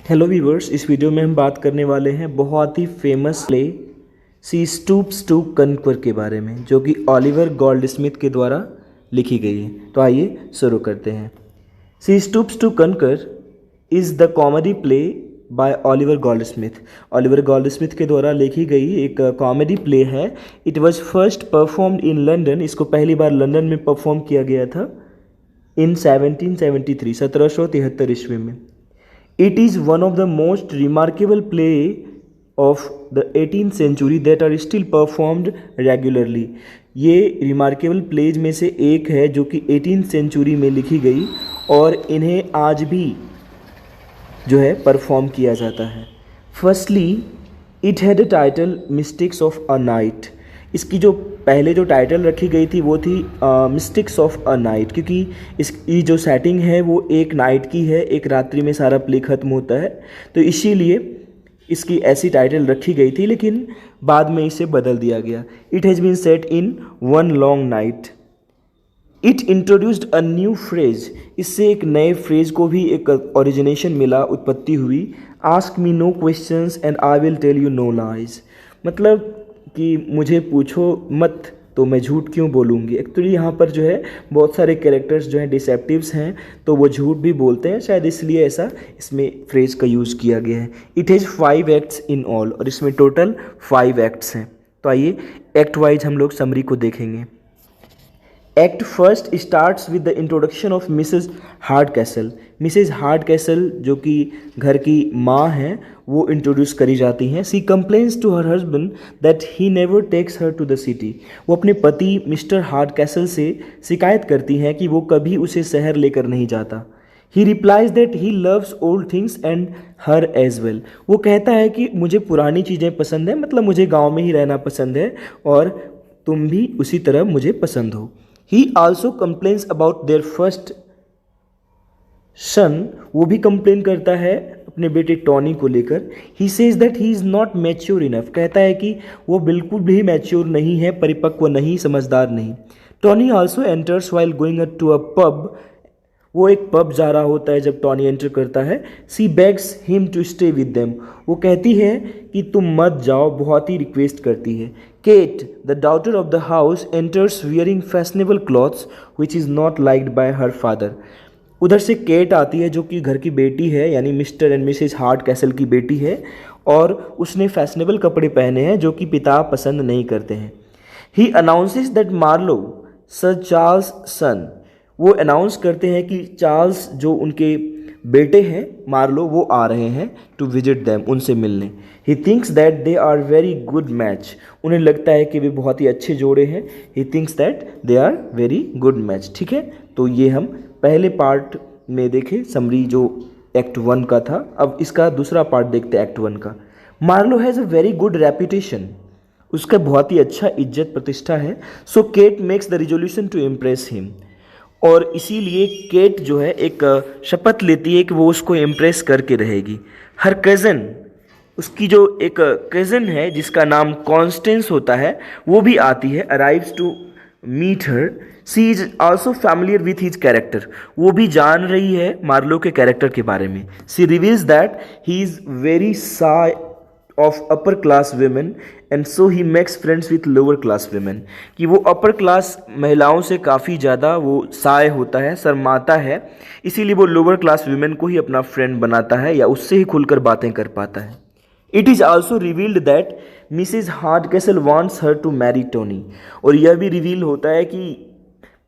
Hello viewers, इस video में हम बात करने वाले हैं बहुत ही famous play she stoops to conquer के बारे में, जो कि ओलिवर गोल्डस्मिथ के द्वारा लिखी गई है। तो आइए शुरू करते हैं। She stoops to conquer is the comedy play by Oliver Goldsmith. Oliver Goldsmith के द्वारा लिखी गई एक कॉमेडी प्ले है। It was first performed in London. इसको पहली बार लंदन में परफॉर्म किया गया था इन 1773 ईस्वी में। It is one of the most remarkable play of the 18th century that are still performed regularly। ये रिमार्केबल प्लेज में से एक है जो कि 18th सेंचुरी में लिखी गई और इन्हें आज भी जो है परफॉर्म किया जाता है। Firstly it had a title mystics of a night. इसकी जो पहले जो टाइटल रखी गई थी वो थी मिस्टिक्स ऑफ अ नाइट, क्योंकि इसकी जो सेटिंग है वो एक नाइट की है, एक रात्रि में सारा प्ले ख़त्म होता है, तो इसीलिए इसकी ऐसी टाइटल रखी गई थी, लेकिन बाद में इसे बदल दिया गया। It has been set in one long night. It introduced a new phrase. इससे एक नए फ्रेज को भी एक ओरिजिनेशन मिला, उत्पत्ति हुई। Ask me no questions and I will tell you no lies. मतलब कि मुझे पूछो मत तो मैं झूठ क्यों बोलूँगी। एक्चुअली यहाँ पर जो है बहुत सारे कैरेक्टर्स जो हैं डिसेप्टिव्स हैं, तो वो झूठ भी बोलते हैं, शायद इसलिए ऐसा इसमें फ्रेज का यूज़ किया गया है। It has 5 acts in all, और इसमें टोटल 5 एक्ट्स हैं। तो आइए एक्ट वाइज हम लोग समरी को देखेंगे। Act first starts with the introduction of Mrs Hardcastle. Mrs Hardcastle जो कि घर की माँ हैं, वो इंट्रोड्यूस करी जाती हैं। She complains to her husband that he never takes her to the city. वो अपने पति मिस्टर हार्डकैसल से शिकायत करती हैं कि वो कभी उसे शहर लेकर नहीं जाता। He replies that he loves old things and her as well. वो कहता है कि मुझे पुरानी चीज़ें पसंद है, मतलब मुझे गाँव में ही रहना पसंद है और तुम भी उसी तरह मुझे पसंद हो। He also complains about their first son। वो भी कंप्लेन करता है अपने बेटे टॉनी को लेकर। He says that he is not mature enough। कहता है कि वो बिल्कुल भी मैच्योर नहीं है, परिपक्व नहीं, समझदार नहीं। Tony also enters while going to a pub। वो एक पब जा रहा होता है जब टॉनी एंटर करता है। सी begs him to stay with them। वो कहती है कि तुम मत जाओ, बहुत ही रिक्वेस्ट करती है। Kate the daughter of the house enters wearing fashionable clothes which is not liked by her father. उधर से केट आती है जो कि घर की बेटी है, यानी मिस्टर एंड मिसेस हार्डकैसल की बेटी है, और उसने फैशनेबल कपड़े पहने हैं जो कि पिता पसंद नहीं करते हैं। He announces that Marlow sir Charles son. वो अनाउंस करते हैं कि चार्ल्स जो उनके बेटे हैं मार्लो, वो आ रहे हैं टू विजिट दैम, उनसे मिलने। He thinks that they are very good match. उन्हें लगता है कि वे बहुत ही अच्छे जोड़े हैं। He thinks that they are very good match. ठीक है, तो ये हम पहले पार्ट में देखे समरी जो एक्ट 1 का था। अब इसका दूसरा पार्ट देखते हैं एक्ट 1 का। Marlow has a very good reputation. उसका बहुत ही अच्छा इज्जत प्रतिष्ठा है। So Kate makes the resolution to impress him. और इसीलिए केट जो है एक शपथ लेती है कि वो उसको इम्प्रेस करके रहेगी। हर कज़न, उसकी जो एक कज़न है जिसका नाम कॉन्स्टेंस होता है, वो भी आती है, arrives to meet her. She is also familiar with his character. वो भी जान रही है मार्लो के कैरेक्टर के बारे में। She reveals that he is very shy of upper class women and so he makes friends with lower class women. कि वो अपर क्लास महिलाओं से काफ़ी ज़्यादा वो शाय होता है, शर्माता है, इसीलिए वो लोअर क्लास वेमेन को ही अपना फ्रेंड बनाता है या उससे ही खुलकर बातें कर पाता है। It is also revealed that Mrs Hardcastle wants her to marry Tony. और यह भी रिवील होता है कि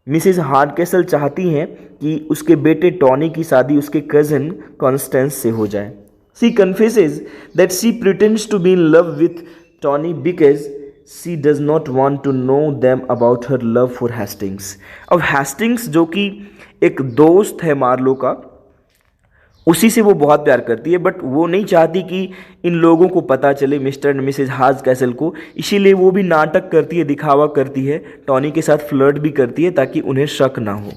मिसेज हार्डकैसल चाहती हैं कि उसके बेटे टॉनी की शादी उसके कज़न कॉन्स्टेंस से हो जाए। She confesses that she pretends to be in love with Tony because she does not want to know them about her love for Hastings। अब Hastings जो कि एक दोस्त है मार्लो का, उसी से वो बहुत प्यार करती है, बट वो नहीं चाहती कि इन लोगों को पता चले, मिस्टर एंड मिसेज हार्डकैसल को। इसीलिए वो भी नाटक करती है, दिखावा करती है, टॉनी के साथ फ्लर्ट भी करती है ताकि उन्हें शक ना हो।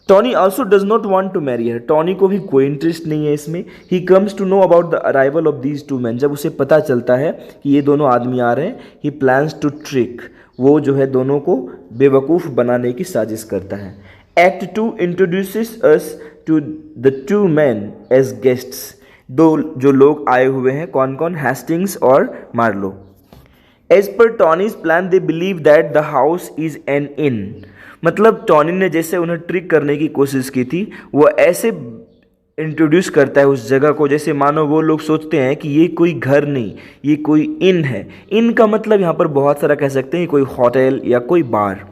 Tony also does not want to marry her. Tony को भी कोई इंटरेस्ट नहीं है इसमें। He comes to know about the arrival of these two man. जब उसे पता चलता है कि ये दोनों आदमी आ रहे हैं, ही प्लान्स टू ट्रिक। वो जो है दोनों को बेवकूफ़ बनाने की साजिश करता है। Act 2 introduces us to the two men as guests। दो जो लोग आए हुए हैं, कौन कौन, हेस्टिंग्स और Marlow. As per Tony's plan they believe that the house is an inn, मतलब टॉनी ने जैसे उन्हें ट्रिक करने की कोशिश की थी, वो ऐसे इंट्रोड्यूस करता है उस जगह को जैसे मानो वो लोग सोचते हैं कि ये कोई घर नहीं, ये कोई इन है। इन का मतलब यहाँ पर बहुत सारा कह सकते हैं, कोई होटल या कोई bar.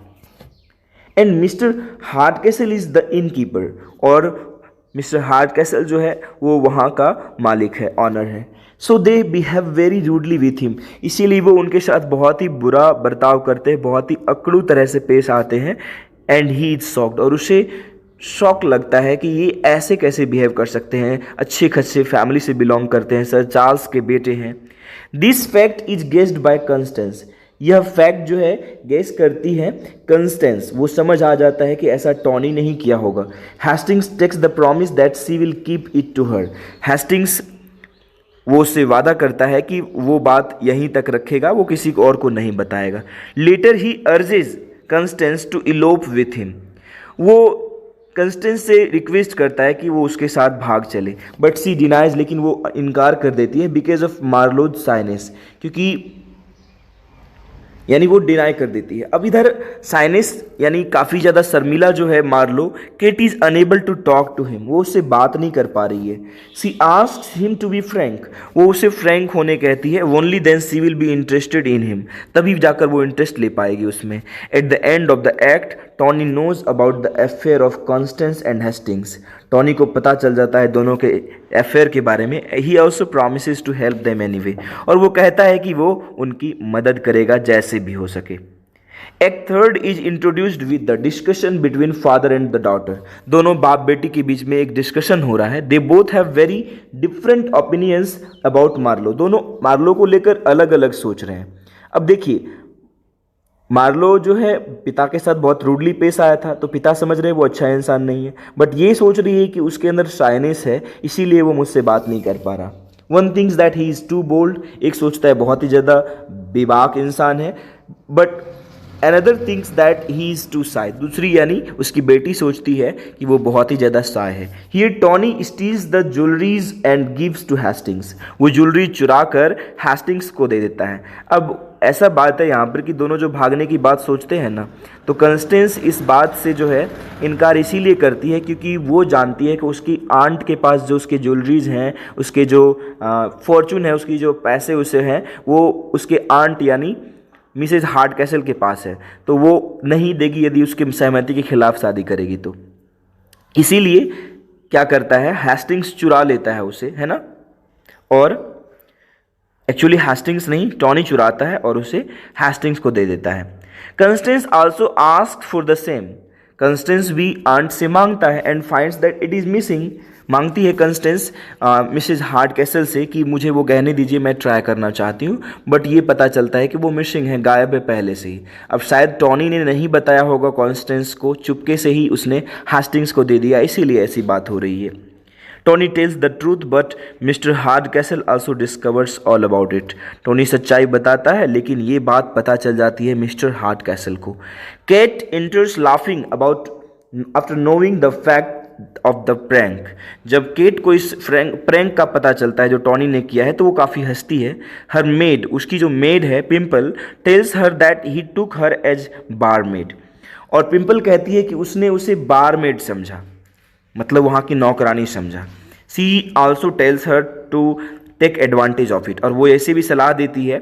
And mister Hardcastle is the innkeeper, और मिस्टर हार्डकैसल जो है वो वहाँ का मालिक है, ऑनर है। So they behave very rudely with him, इसीलिए वो उनके साथ बहुत ही बुरा बर्ताव करते हैं, बहुत ही अकड़ू तरह से पेश आते हैं। एंड ही इज शॉक्ड, और उसे शॉक लगता है कि ये ऐसे कैसे बिहेव कर सकते हैं, अच्छे खासे फैमिली से बिलोंग करते हैं, सर चार्ल्स के बेटे हैं। This fact is guessed by Constance, यह फैक्ट जो है गेस करती है कंस्टेंस, वो समझ आ जाता है कि ऐसा टॉनी नहीं किया होगा। Hastings takes the promise that she will keep it to her, Hastings वो उससे वादा करता है कि वो बात यहीं तक रखेगा, वो किसी और को नहीं बताएगा। Later he urges Constance to elope with him, वो कंस्टेंस से रिक्वेस्ट करता है कि वो उसके साथ भाग चले, बट सी डिनाइज, लेकिन वो इनकार कर देती है बिकॉज ऑफ मार्लोज साइनेस, क्योंकि यानी वो डिनाई कर देती है। अब इधर साइनेस यानी काफ़ी ज़्यादा शर्मिला जो है Marlow, Kate is unable to talk to him, वो उससे बात नहीं कर पा रही है। She asks him to be frank, वो उसे फ्रैंक होने कहती है। Only then she will be interested in him, तभी जाकर वो इंटरेस्ट ले पाएगी उसमें। At the end of the act Tony knows about the affair of Constance and Hastings, Tony को पता चल जाता है दोनों के अफेयर के बारे में। He also promises to help them anyway, और वो कहता है कि वो उनकी मदद करेगा जैसे भी हो सके। Act third is introduced with the discussion between father and the daughter, दोनों बाप बेटी के बीच में एक डिस्कशन हो रहा है। They both have very different opinions about Marlow, दोनों मार्लो को लेकर अलग अलग सोच रहे हैं। अब देखिए, मार्लो जो है पिता के साथ बहुत रूडली पेश आया था, तो पिता समझ रहे हैं वो अच्छा इंसान नहीं है, बट ये सोच रही है कि उसके अंदर शाइनेस है, इसीलिए वो मुझसे बात नहीं कर पा रहा। One things that he is too bold, एक सोचता है बहुत ही ज़्यादा बेबाक इंसान है, but another things that he is too shy, दूसरी यानी उसकी बेटी सोचती है कि वो बहुत ही ज़्यादा साय है। Here Tony steals the jewelleries and gives to Hastings, वो ज्वेलरी चुरा कर हेस्टिंग्स को दे देता है। अब ऐसा बात है यहाँ पर कि दोनों जो भागने की बात सोचते हैं ना, तो कंस्टेंस इस बात से जो है इनकार इसीलिए करती है क्योंकि वो जानती है कि उसकी आंट के पास जो उसके ज्वेलरीज हैं, उसके जो फॉर्चून है, उसकी जो पैसे उसे हैं, वो उसके आंट यानी मिसेज हार्डकैसल के पास है, तो वो नहीं देगी यदि उसके सहमति के खिलाफ शादी करेगी तो। इसीलिए क्या करता है, हेस्टिंग्स चुरा लेता है उसे, है ना, और एक्चुअली हेस्टिंग्स नहीं, टॉनी चुराता है और उसे हेस्टिंग्स को दे देता है। Constance also asked for the same, Constance भी आंट से मांगता है and finds that it is missing, मांगती है कंस्टेंस मिसेज हार्डकैसल से कि मुझे वो गहने दीजिए, मैं ट्राई करना चाहती हूँ, बट ये पता चलता है कि वो मिसिंग है, गायब है पहले से ही। अब शायद टॉनी ने नहीं बताया होगा कॉन्स्टेंस को, चुपके से ही उसने हेस्टिंग्स को दे दिया, इसीलिए ऐसी बात हो रही है। Tony tells the truth but mister Hardcastle also discovers all about it, Tony सच्चाई बताता है लेकिन ये बात पता चल जाती है मिस्टर हार्डकैसल को। Kate enters laughing about after knowing the fact of the prank, जब केट को इस प्रैंक का पता चलता है जो टॉनी ने किया है तो वो काफ़ी हंसती है। हर मेड, उसकी जो मेड है Pimple, tells her that he took her as barmaid, और पिंपल कहती है कि उसने उसे बारमेड समझा, मतलब वहाँ की नौकरानी समझा। She also tells her to take advantage of it, और वो ऐसे भी सलाह देती है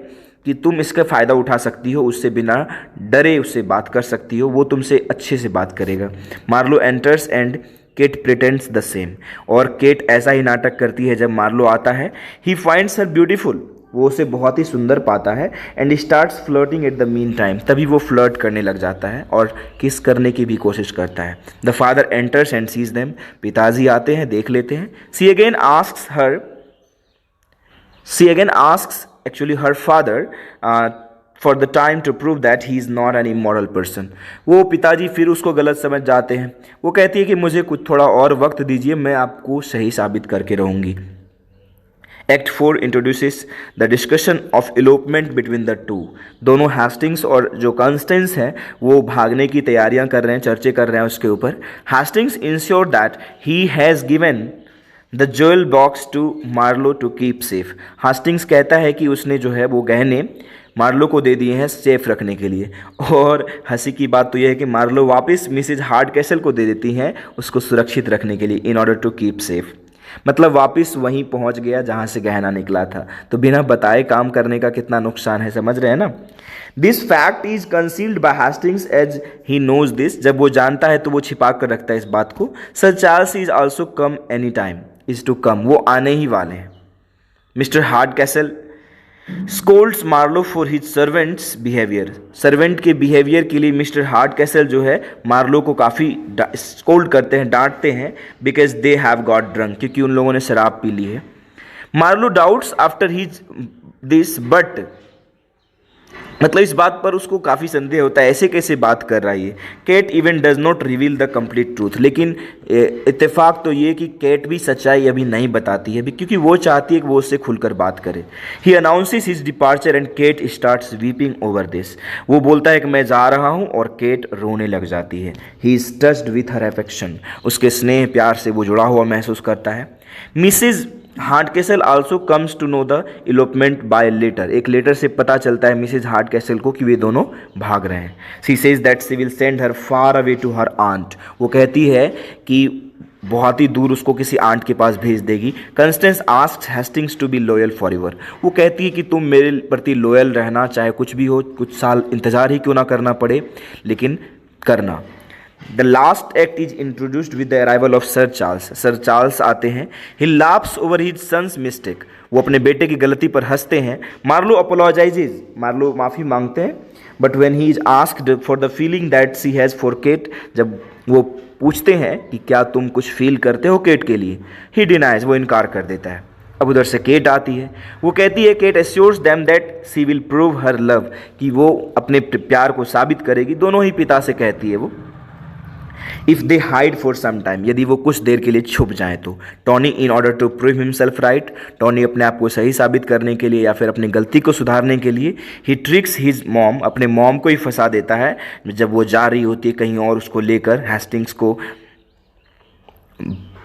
कि तुम इसका फ़ायदा उठा सकती हो, उससे बिना डरे उससे बात कर सकती हो, वो तुमसे अच्छे से बात करेगा। Marlow enters and Kate pretends the same, और केट ऐसा ही नाटक करती है जब मार्लो आता है। ही फाइंड्स हर ब्यूटीफुल, वो उसे बहुत ही सुंदर पाता है। And starts flirting at the mean time, तभी वो फ्लर्ट करने लग जाता है और किस करने की भी कोशिश करता है। The father enters and sees them, पिताजी आते हैं, देख लेते हैं। She again asks actually her father for the time to prove that he is not an immoral person, वो पिताजी फिर उसको गलत समझ जाते हैं। वो कहती है कि मुझे कुछ थोड़ा और वक्त दीजिए, मैं आपको सही साबित करके रहूँगी। Act 4 introduces the discussion of elopement between the two, दोनों हेस्टिंग्स और जो कॉन्स्टेंस हैं वो भागने की तैयारियां कर रहे हैं, चर्चे कर रहे हैं उसके ऊपर। Hastings ensure that he has given the jewel box to Marlow to keep safe. Hastings कहता है कि उसने जो है वो गहने मार्लो को दे दिए हैं सेफ रखने के लिए। और हंसी की बात तो यह है कि मार्लो वापस मिसेज हार्डकैसल को दे देती हैं उसको सुरक्षित रखने के लिए, in order to keep safe. मतलब वापस वहीं पहुंच गया जहां से गहना निकला था। तो बिना बताए काम करने का कितना नुकसान है, समझ रहे हैं ना। This fact is concealed by Hastings as he knows this. जब वो जानता है तो वो छिपा कर रखता है इस बात को। Sir Charles is also come any time, is to come, वो आने ही वाले हैं। Mister Hardcastle scolds Marlow for his servant's behaviour. Servant के बिहेवियर के लिए मिस्टर हार्डकैसल जो है मार्लो को काफ़ी स्कोल्ड करते हैं, डांटते हैं, because they have got drunk, क्योंकि उन लोगों ने शराब पी ली है। Marlow doubts after his this but, मतलब इस बात पर उसको काफ़ी संदेह होता है, ऐसे कैसे बात कर रहा है ये। Kate even does not reveal the complete truth. लेकिन इत्तेफाक तो ये कि केट भी सच्चाई अभी नहीं बताती है, क्योंकि वो चाहती है कि वो उससे खुलकर बात करे। He announces his departure and Kate starts weeping over this. वो बोलता है कि मैं जा रहा हूँ और केट रोने लग जाती है। He is touched with her affection, उसके स्नेह प्यार से वो जुड़ा हुआ महसूस करता है। Mrs Hardcastle also comes to know the elopement by letter. एक लेटर से पता चलता है मिसेज हार्डकैसल को कि वे दोनों भाग रहे हैं। She says that she will send her far away to her aunt. वो कहती है कि बहुत ही दूर उसको किसी आंट के पास भेज देगी। Constance asks Hastings to be loyal for ever. वो कहती है कि तुम मेरे प्रति लॉयल रहना, चाहे कुछ भी हो, कुछ साल इंतज़ार ही क्यों ना करना पड़े, लेकिन करना। The last act is introduced with the arrival of sir Charles. Sir Charles आते हैं। He laughs over his son's mistake. वो अपने बेटे की गलती पर हंसते हैं। मार्लो अपोलोजाइजेज, मार्लो माफ़ी मांगते हैं। But when he is asked for the feeling that she has for Kate, जब वो पूछते हैं कि क्या तुम कुछ फील करते हो केट के लिए, ही डिनाइज, वो इनकार कर देता है। अब उधर से केट आती है। वो कहती है, Kate assures them that she will prove her love, कि वो अपने प्यार को साबित करेगी। दोनों ही पिता से कहती है वो। If they hide for some time, यदि वो कुछ देर के लिए छुप जाएं तो। Tony in order to prove himself right, Tony अपने आप को सही साबित करने के लिए या फिर अपनी गलती को सुधारने के लिए, ही ट्रिक्स हिज मॉम, अपने मॉम को ही फंसा देता है जब वो जा रही होती है कहीं और उसको लेकर। हेस्टिंग्स को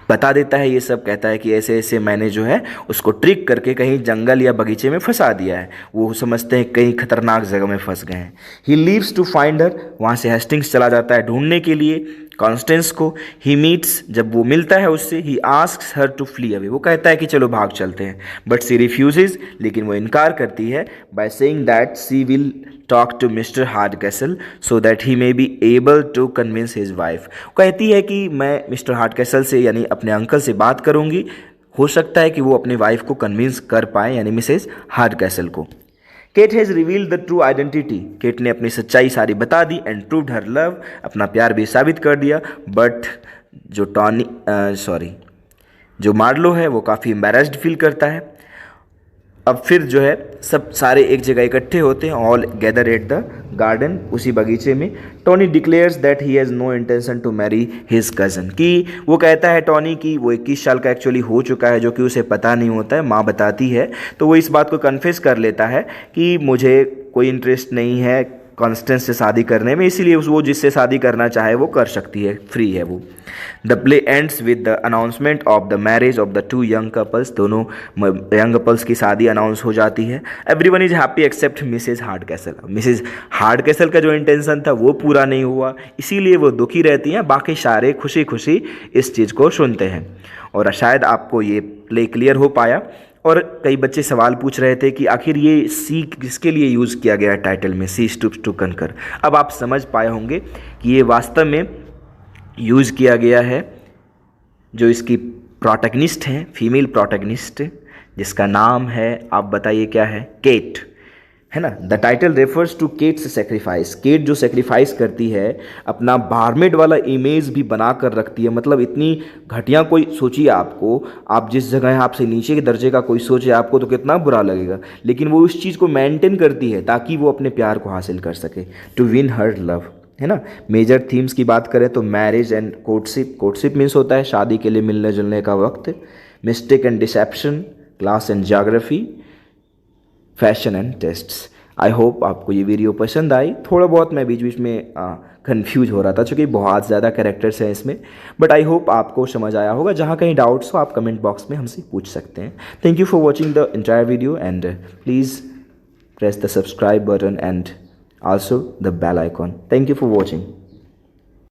बता देता है ये सब, कहता है कि ऐसे ऐसे मैंने जो है उसको ट्रिक करके कहीं जंगल या बगीचे में फंसा दिया है। वो समझते हैं कहीं खतरनाक जगह में फंस गए हैं। He leaves to find her, वहाँ से हेस्टिंग्स चला जाता है ढूंढने के लिए कॉन्स्टेंस को। ही मीट्स, जब वो मिलता है उससे, he asks her to flee away, वो कहता है कि चलो भाग चलते हैं। बट सी रिफ्यूजेज, लेकिन वो इनकार करती है by saying that she will talk to mister Hardcastle so that he may be able to convince his wife. कहती है कि मैं मिस्टर हार्डकैसल से यानी अपने अंकल से बात करूंगी, हो सकता है कि वो अपनी वाइफ को कन्विंस कर पाए, यानी मिसेज हार्डकैसल को। Kate has revealed the true identity, Kate ने अपनी सच्चाई सारी बता दी। एंड प्रूव्ड हर लव, अपना प्यार भी साबित कर दिया। बट जो मार्लो है वो काफ़ी एम्बैरेस्ड फील करता है। अब फिर जो है सब सारे एक जगह इकट्ठे होते हैं, all gather at the garden, उसी बगीचे में। Tony declares that he has no intention to marry his cousin, कि वो कहता है टॉनी कि वो 21 साल का एक्चुअली हो चुका है, जो कि उसे पता नहीं होता है, माँ बताती है। तो वो इस बात को कन्फेस कर लेता है कि मुझे कोई इंटरेस्ट नहीं है कॉन्स्टेंस से शादी करने में, इसीलिए वो जिससे शादी करना चाहे वो कर सकती है, फ्री है वो। The play ends with the announcement of the marriage of the two young couples, दोनों यंग कपल्स की शादी अनाउंस हो जाती है। Everyone is happy except Mrs Hardcastle. Mrs Hardcastle का जो इंटेंशन था वो पूरा नहीं हुआ, इसीलिए वो दुखी रहती हैं। बाकी सारे खुशी खुशी इस चीज़ को सुनते हैं। और शायद आपको ये प्ले क्लियर हो पाया। और कई बच्चे सवाल पूछ रहे थे कि आखिर ये सी किसके लिए यूज़ किया गया है टाइटल में, सी स्टूप्स टू कनकर। अब आप समझ पाए होंगे कि ये वास्तव में यूज़ किया गया है जो इसकी प्रोटैगनिस्ट हैं, फीमेल प्रोटैगनिस्ट, जिसका नाम है, आप बताइए क्या है, केट, है ना। The title refers to Kate's sacrifice. Kate जो सेक्रीफाइस करती है, अपना बारमेड वाला इमेज भी बना कर रखती है। मतलब इतनी घटिया कोई, सोचिए आपको, आप जिस जगह आपसे नीचे के दर्जे का कोई सोचे आपको तो कितना बुरा लगेगा, लेकिन वो उस चीज़ को मेंटेन करती है ताकि वो अपने प्यार को हासिल कर सके। टू विन हर लव, है ना। मेजर थीम्स की बात करें तो marriage and courtship, courtship means होता है शादी के लिए मिलने जुलने का वक्त। Mistake and deception, class and geography, fashion and tests. I hope आपको ये वीडियो पसंद आई। थोड़ा बहुत मैं बीच बीच में कंफ्यूज हो रहा था क्योंकि बहुत ज़्यादा कैरेक्टर्स हैं इसमें, बट आई होप आपको समझ आया होगा। जहाँ कहीं डाउट्स हो आप कमेंट बॉक्स में हमसे पूछ सकते हैं। Thank you for watching the entire video and please press the subscribe button and also the bell icon. Thank you for watching.